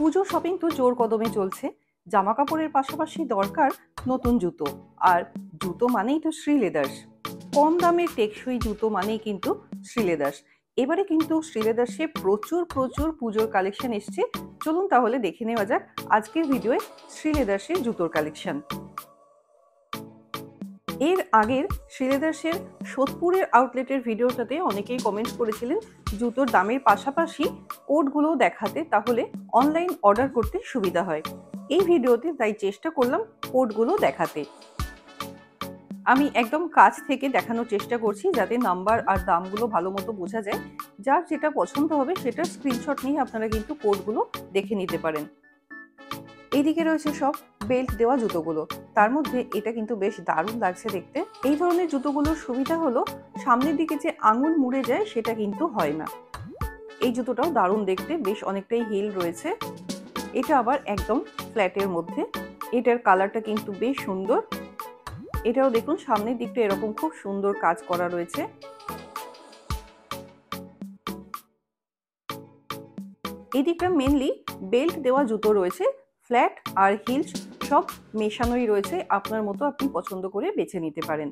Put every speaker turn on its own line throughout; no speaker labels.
পুজো shopping তো জোর কদমে চলছে। জামা কাপড়ের পাশাপাশি দরকার নতুন জুতো। আর জুতো মানেই তো শ্রী লেদার্স। কম দামের টেকসই জুতো মানেই কিন্তু শ্রী লেদার্স। এবারে কিন্তু শ্রী লেদার্সে প্রচুর প্রচুর পুজোর কালেকশন এসছে। চলুন তাহলে দেখে নেওয়া যাক আজকের ভিডিওয়ে শ্রী লেদার্সের জুতোর কালেকশন। এর আগের শ্রী লেদার্সের সোদপুরের আউটলেটের ভিডিওটাতে অনেকেই কমেন্ট করেছিলেন জুতোর দামের পাশাপাশি কোডগুলো দেখাতে, তাহলে অনলাইন অর্ডার করতে সুবিধা হয়। এই ভিডিওতে তাই চেষ্টা করলাম কোডগুলো দেখাতে। আমি একদম কাছ থেকে দেখানোর চেষ্টা করছি যাতে নাম্বার আর দামগুলো ভালো মতো বোঝা যায়। যার যেটা পছন্দ হবে সেটার স্ক্রিনশট নিয়ে আপনারা কিন্তু কোডগুলো দেখে নিতে পারেন। এইদিকে রয়েছে সব বেল্ট দেওয়া জুতোগুলো। তার মধ্যে এটা কিন্তু বেশ দারুণ লাগছে দেখতে। এই ধরনের জুতোগুলোর সুবিধা হলো সামনের দিকে যে আঙুল মুড়ে যায় সেটা কিন্তু হয় না। এই জুতোটাও দারুণ দেখতে, বেশ অনেকটাই হিল রয়েছে। এটা আবার একদম ফ্ল্যাটের মধ্যে। এটার কালারটা কিন্তু বেশ সুন্দর। এটাও দেখুন সামনের দিকটা এরকম খুব সুন্দর কাজ করা রয়েছে। এই দিকটা মেনলি বেল্ট দেওয়া জুতো রয়েছে। ফ্ল্যাট আর হিলস সব মেশানোই রয়েছে, আপনার মতো আপনি পছন্দ করে বেছে নিতে পারেন।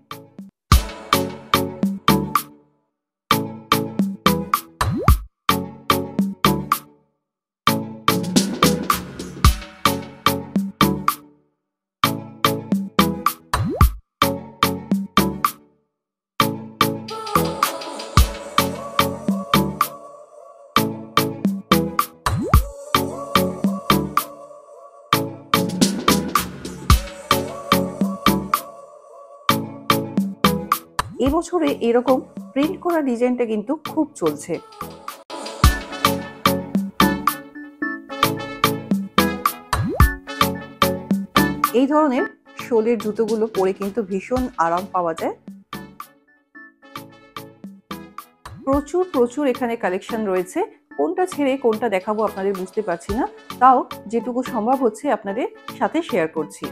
এবছরে এরকম প্রিন্ট করা ডিজাইনটা কিন্তু খুব চলছে। এই ধরনের শোলের জুতোগুলো পরে কিন্তু ভীষণ আরাম পাওয়া যায়। প্রচুর প্রচুর এখানে কালেকশন রয়েছে। কোনটা ছেড়ে কোনটা দেখাবো আপনাদের বুঝতে পারছি না, তাও যেটুকু সম্ভব হচ্ছে আপনাদের সাথে শেয়ার করছি।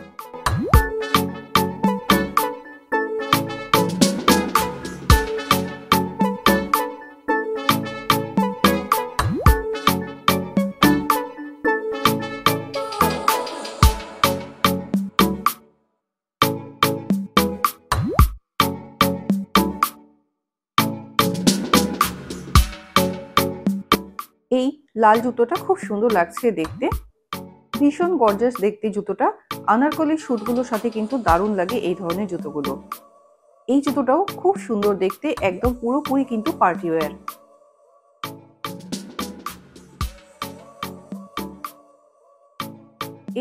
এই লাল জুতোটা খুব সুন্দর লাগছে দেখতে, ভীষণ গর্জাস দেখতে জুতোটা। আনারকলি শুটগুলোর সাথে কিন্তু দারুণ লাগে এই ধরনের জুতোগুলো। এই জুতোটাও খুব সুন্দর দেখতে, একদম পুরোপুরি কিন্তু পার্টি ওয়্যার।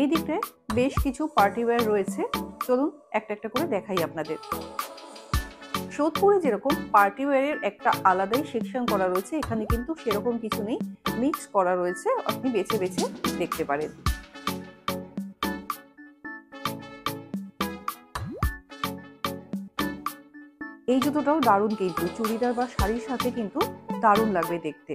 এই দিকটায় বেশ কিছু পার্টি ওয়্যার রয়েছে, চলুন একটা একটা করে দেখাই আপনাদের। সোদপুরে যেরকম পার্টি ওয়্যারের একটা আলাদাই সেকশন করা রয়েছে, এখানে কিন্তু সেরকম কিছু নেই, মিক্স করা রয়েছে, আপনি বেছে বেছে দেখতে পারেন। এই জুতোটাও দারুণ, কিন্তু চুড়িদার বা শাড়ির সাথে কিন্তু দারুণ লাগবে দেখতে।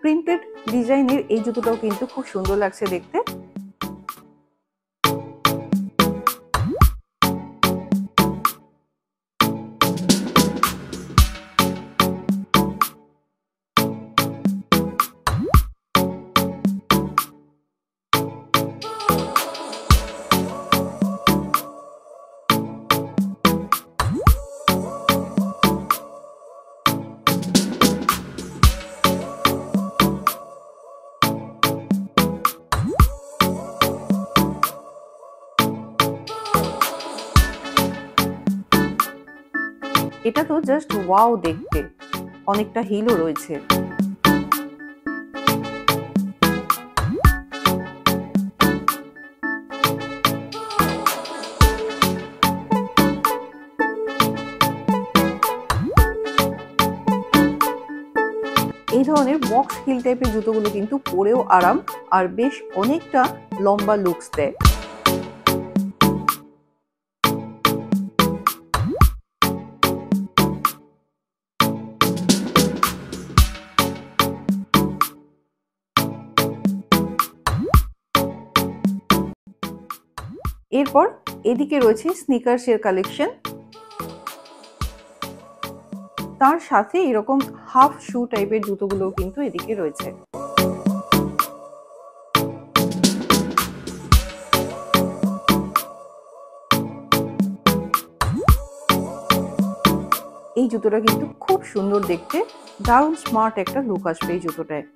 প্রিন্টেড ডিজাইনের এই জুতোটাও কিন্তু খুব সুন্দর লাগছে দেখতে। এটা তো জাস্ট ওয়াও দেখতে, অনেকটা হিলও রয়েছে। এই ধরনের বক্স হিল টাইপের জুতোগুলো কিন্তু পরেও আরাম আর বেশ অনেকটা লম্বা লুকস দেয়। এরপর এদিকে রয়েছে স্নিকার্সের কালেকশন, তার সাথে এরকম হাফ শু টাইপের জুতোগুলো কিন্তু এদিকে রয়েছে। এই জুতোটা কিন্তু খুব সুন্দর দেখতে, দারুণ স্মার্ট একটা লুক আসবে এই জুতোটায়।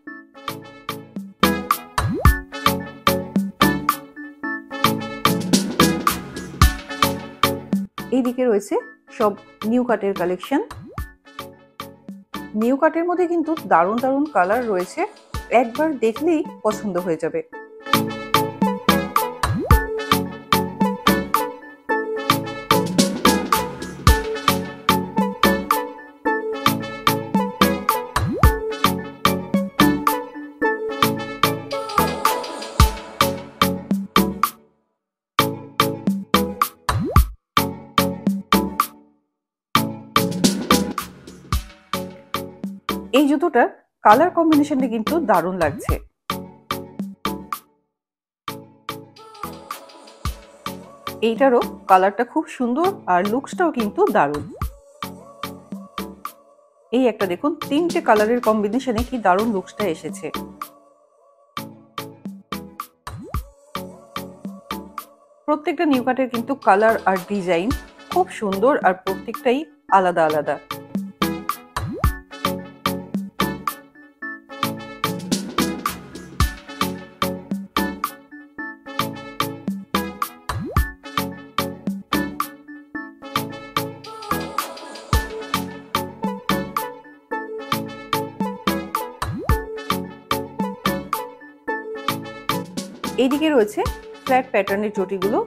এইদিকে রয়েছে সব নিউ কাটের কালেকশন। নিউ কাটের মধ্যে কিন্তু দারুণ দারুণ কালার রয়েছে, একবার দেখলেই পছন্দ হয়ে যাবে। এই জুতোটার কালার কম্বিনেশনটা কিন্তু দারুণ লাগছে। এইটারও কালারটা খুব সুন্দর আর লুকসটাও কিন্তু দারুণ। এই একটা দেখুন, 3টে কালারের কম্বিনেশনে কি দারুণ লুকসটা এসেছে। প্রত্যেকটা নিউ কাটের কিন্তু কালার আর ডিজাইন খুব সুন্দর আর প্রত্যেকটাই আলাদা আলাদা। এইদিকে রয়েছে ফ্ল্যাট প্যাটার্নের চটিগুলো।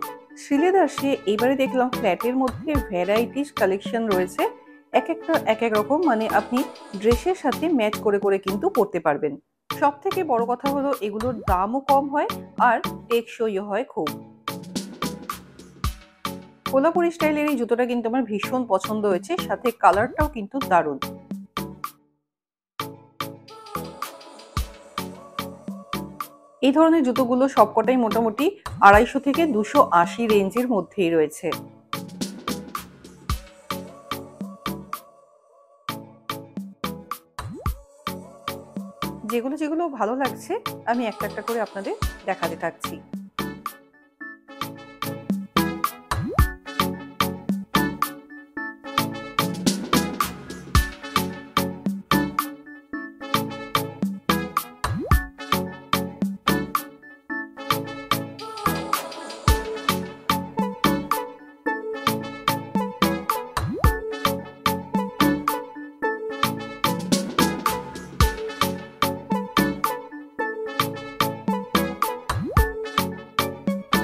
শ্রীলেদার্সে এবারে দেখলাম ফ্ল্যাটের মধ্যে ভ্যারাইটিস কালেকশন রয়েছে, এক একটা এক এক রকম, মানে আপনি ড্রেসের সাথে ম্যাচ করে করে কিন্তু পরতে পারবেন। সব থেকে বড় কথা হলো এগুলোর দামও কম হয় আর টেকসইও হয় খুব। কোলাপুরি স্টাইলের এই জুতোটা কিন্তু আমার ভীষণ পছন্দ হয়েছে, সাথে কালারটাও কিন্তু দারুণ। এই ধরনের জুতোগুলো সবকটাই মোটামুটি 250 থেকে 280 রেঞ্জের মধ্যেই রয়েছে। যেগুলো যেগুলো ভালো লাগছে আমি একটা একটা করে আপনাদের দেখাতে থাকছি।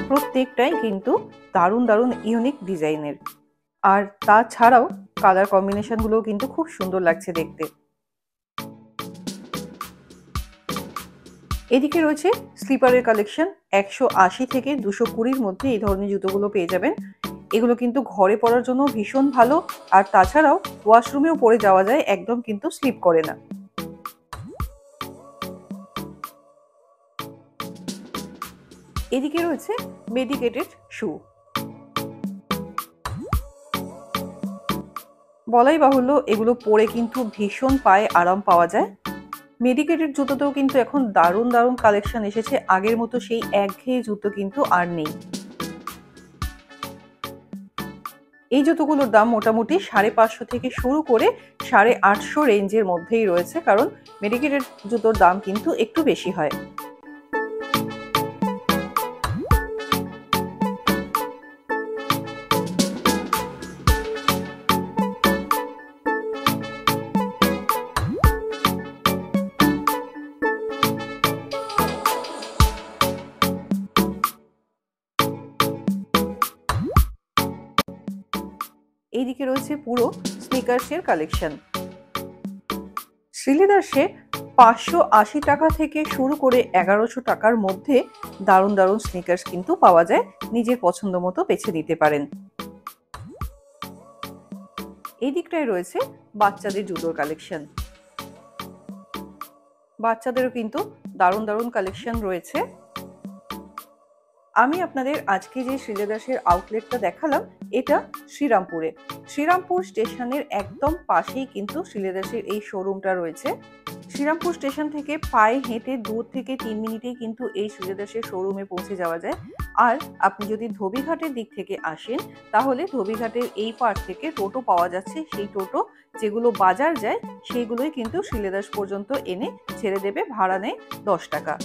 প্রত্যেকটাই কিন্তু দারুণ দারুণ ইউনিক ডিজাইনের, আর তাছাড়াও কালার কম্বিনেশন গুলো কিন্তু খুব সুন্দর লাগছে দেখতে। এদিকে রয়েছে স্লিপারের কালেকশন, 180 থেকে 220-র মধ্যে এই ধরনের জুতোগুলো পেয়ে যাবেন। এগুলো কিন্তু ঘরে পরার জন্য ভীষণ ভালো, আর তাছাড়াও ওয়াশরুমেও পরে যাওয়া যায়, একদম কিন্তু স্লিপ করে না। এদিকে রয়েছে মেডিকেটেড শু। বলাই বাহুল্য এগুলো পরে কিন্তু ভীষণ পায়ে আরাম পাওয়া যায়। মেডিকেটেড জুতোতেও কিন্তু এখন দারুণ দারুণ কালেকশন এসেছে, আগের মতো সেই একঘেয়ে জুতো কিন্তু আর নেই। এই জুতোগুলোর দাম মোটামুটি 550 থেকে শুরু করে 850 রেঞ্জের মধ্যেই রয়েছে, কারণ মেডিকেটেড জুতোর দাম কিন্তু একটু বেশি হয়। এইদিকে রয়েছে পুরো স্নিকার্সের কালেকশন। শ্রীলেদার্সে 580 টাকা থেকে শুরু করে 1100 টাকার মধ্যে দারুণ দারুণ স্নিকার্স কিন্তু পাওয়া যায়, নিজের পছন্দ মতো বেছে নিতে পারেন। এই দিকটায় রয়েছে বাচ্চাদের জুতোর কালেকশন। বাচ্চাদেরও কিন্তু দারুণ দারুণ কালেকশন রয়েছে। আমি আপনাদের আজকে যে শ্রীলেদার্সের আউটলেটটা দেখালাম এটা শ্রীরামপুরে। শ্রীরামপুর স্টেশনের একদম পাশেই কিন্তু শ্রীলেদার্সের এই শোরুমটা রয়েছে। শ্রীরামপুর স্টেশন থেকে পায়ে হেঁটে 2 থেকে 3 মিনিটেই কিন্তু এই শ্রীলেদার্সের শোরুমে পৌঁছে যাওয়া যায়। আর আপনি যদি ধোবিঘাটের দিক থেকে আসেন তাহলে ধোবিঘাটের এই পার থেকে টোটো পাওয়া যাচ্ছে। সেই টোটো যেগুলো বাজার যায় সেইগুলোই কিন্তু শ্রীলেদার্স পর্যন্ত এনে ছেড়ে দেবে, ভাড়া নেয় 10 টাকা।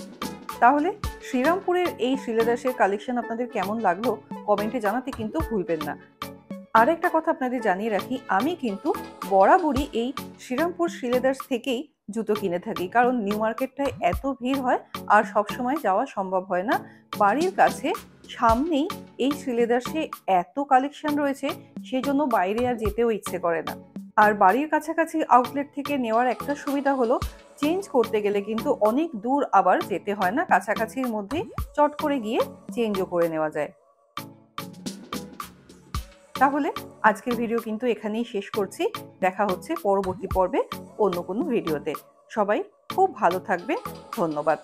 তাহলে শ্রীরামপুরের এই শ্রীলেদার্সের কালেকশন আপনাদের কেমন লাগলো কমেন্টে জানাতে কিন্তু ভুলবেন না। আর একটা কথা আপনাদের জানিয়ে রাখি, আমি কিন্তু বরাবরই এই শ্রীরামপুর শ্রীলেদার্স থেকেই জুতো কিনে থাকি, কারণ নিউ মার্কেটটায় এত ভিড় হয় আর সবসময় যাওয়া সম্ভব হয় না। বাড়ির কাছে সামনেই এই শ্রীলেদার্সে এত কালেকশন রয়েছে, সেই জন্য বাইরে আর যেতেও ইচ্ছে করে না। আর বাড়ির কাছাকাছি আউটলেট থেকে নেওয়ার একটা সুবিধা হলো চেঞ্জ করতে গেলে কিন্তু অনেক দূর আবার যেতে হয় না, কাছাকাছির মধ্যেই চট করে গিয়ে চেঞ্জও করে নেওয়া যায়। তাহলে আজকের ভিডিও কিন্তু এখানেই শেষ করছি। দেখা হচ্ছে পরবর্তী পর্বে অন্য কোনো ভিডিওতে। সবাই খুব ভালো থাকবেন। ধন্যবাদ।